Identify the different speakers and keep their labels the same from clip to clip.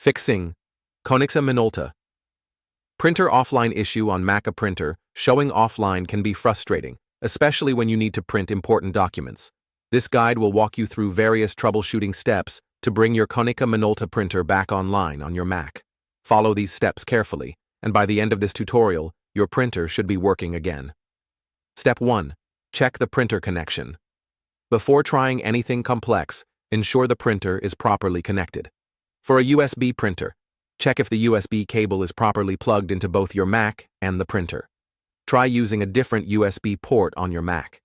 Speaker 1: Fixing Konica Minolta. Printer offline issue on Mac printer showing offline can be frustrating, especially when you need to print important documents. This guide will walk you through various troubleshooting steps to bring your Konica Minolta printer back online on your Mac. Follow these steps carefully, and by the end of this tutorial, your printer should be working again. Step 1. Check the printer connection. Before trying anything complex, ensure the printer is properly connected. For a USB printer, check if the USB cable is properly plugged into both your Mac and the printer. Try using a different USB port on your Mac.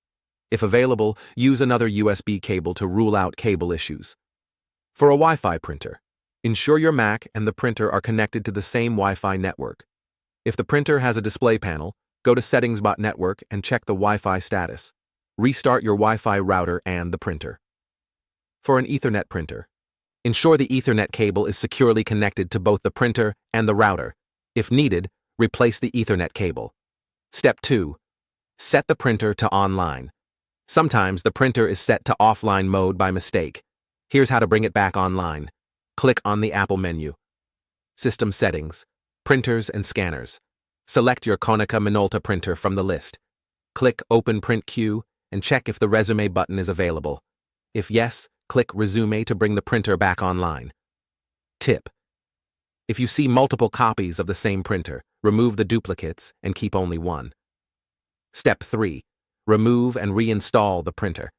Speaker 1: If available, use another USB cable to rule out cable issues. For a Wi-Fi printer, ensure your Mac and the printer are connected to the same Wi-Fi network. If the printer has a display panel, go to Settings Network and check the Wi-Fi status. Restart your Wi-Fi router and the printer. For an Ethernet printer, ensure the Ethernet cable is securely connected to both the printer and the router. If needed, replace the Ethernet cable. Step 2. Set the printer to online. Sometimes the printer is set to offline mode by mistake. Here's how to bring it back online. Click on the Apple menu. System Settings, Printers and Scanners. Select your Konica Minolta printer from the list. Click Open Print Queue and check if the Resume button is available. If yes, click Resume to bring the printer back online. Tip: if you see multiple copies of the same printer, remove the duplicates and keep only one. Step 3. Remove and reinstall the printer.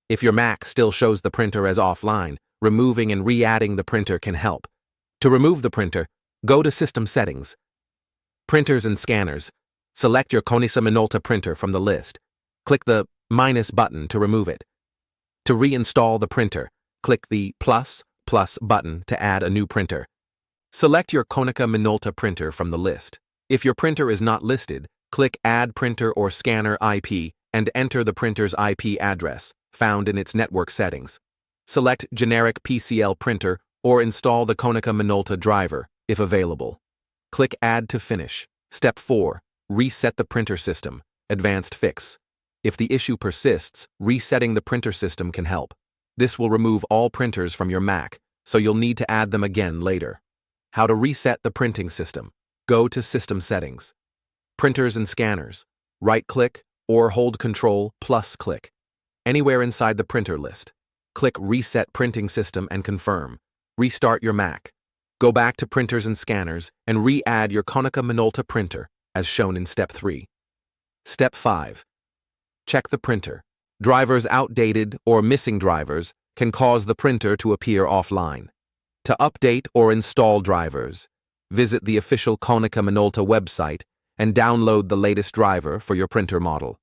Speaker 1: If your Mac still shows the printer as offline, removing and re-adding the printer can help. To remove the printer, go to System Settings, Printers and Scanners. Select your Konica Minolta printer from the list. Click the minus button to remove it. To reinstall the printer, click the plus button to add a new printer. Select your Konica Minolta printer from the list. If your printer is not listed, click Add Printer or Scanner IP and enter the printer's IP address, found in its network settings. Select Generic PCL Printer or install the Konica Minolta driver, if available. Click Add to finish. Step 4. Reset the printer system. Advanced Fix. If the issue persists, resetting the printer system can help. This will remove all printers from your Mac, so you'll need to add them again later. How to reset the printing system. Go to System Settings, Printers and Scanners. Right-click or hold Ctrl+click. Anywhere inside the printer list. Click Reset Printing System and confirm. Restart your Mac. Go back to Printers and Scanners and re-add your Konica Minolta printer, as shown in Step 3. Step 5. Check the printer. Drivers outdated or missing drivers can cause the printer to appear offline. To update or install drivers, visit the official Konica Minolta website and download the latest driver for your printer model.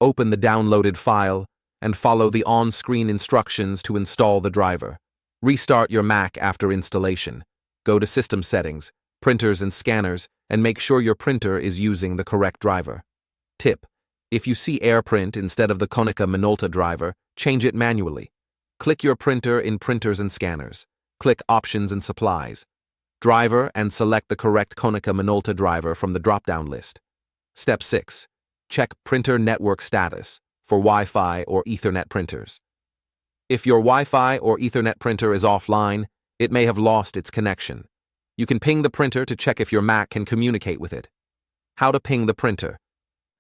Speaker 1: Open the downloaded file and follow the on-screen instructions to install the driver. Restart your Mac after installation. Go to System Settings, Printers and Scanners, and make sure your printer is using the correct driver. Tip: if you see AirPrint instead of the Konica Minolta driver, change it manually. Click your printer in Printers and Scanners. Click Options and Supplies, Driver, and select the correct Konica Minolta driver from the drop-down list. Step 6. Check printer network status for Wi-Fi or Ethernet printers. If your Wi-Fi or Ethernet printer is offline, it may have lost its connection. You can ping the printer to check if your Mac can communicate with it. How to ping the printer.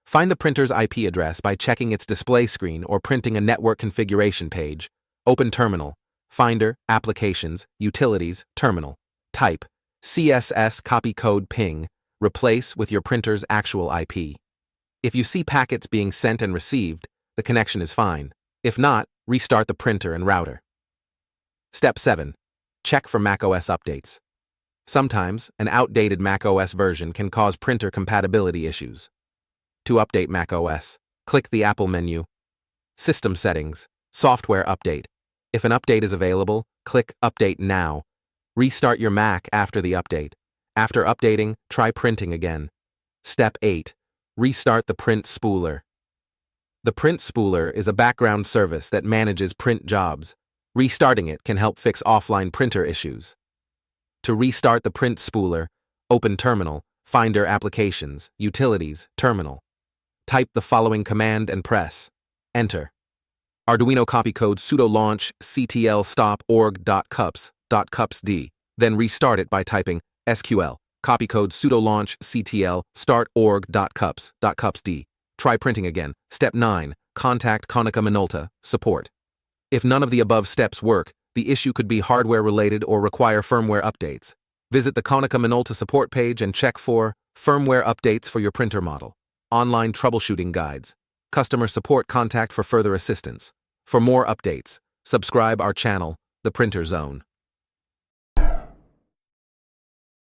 Speaker 1: Find the printer's IP address by checking its display screen or printing a network configuration page. Open Terminal, Finder, Applications, Utilities, Terminal. Type CSS copy code ping, replace with your printer's actual IP. If you see packets being sent and received, the connection is fine. If not, restart the printer and router. Step 7. Check for macOS updates. Sometimes, an outdated macOS version can cause printer compatibility issues. To update macOS, click the Apple menu, System Settings, Software Update. If an update is available, click Update Now. Restart your Mac after the update. After updating, try printing again. Step 8. Restart the Print Spooler. The Print Spooler is a background service that manages print jobs. Restarting it can help fix offline printer issues. To restart the Print Spooler, open Terminal, Finder, Applications, Utilities, Terminal. Type the following command and press Enter. Arduino copy code sudo launch ctl stop org.cups.cupsd. Then restart it by typing SQL, copy code sudo launch ctl start org.cups.cupsd. Try printing again. Step 9. Contact Konica Minolta, support. If none of the above steps work, the issue could be hardware-related or require firmware updates. Visit the Konica Minolta support page and check for firmware updates for your printer model. Online troubleshooting guides. Customer support contact for further assistance. For more updates, subscribe our channel, The Printer Zone.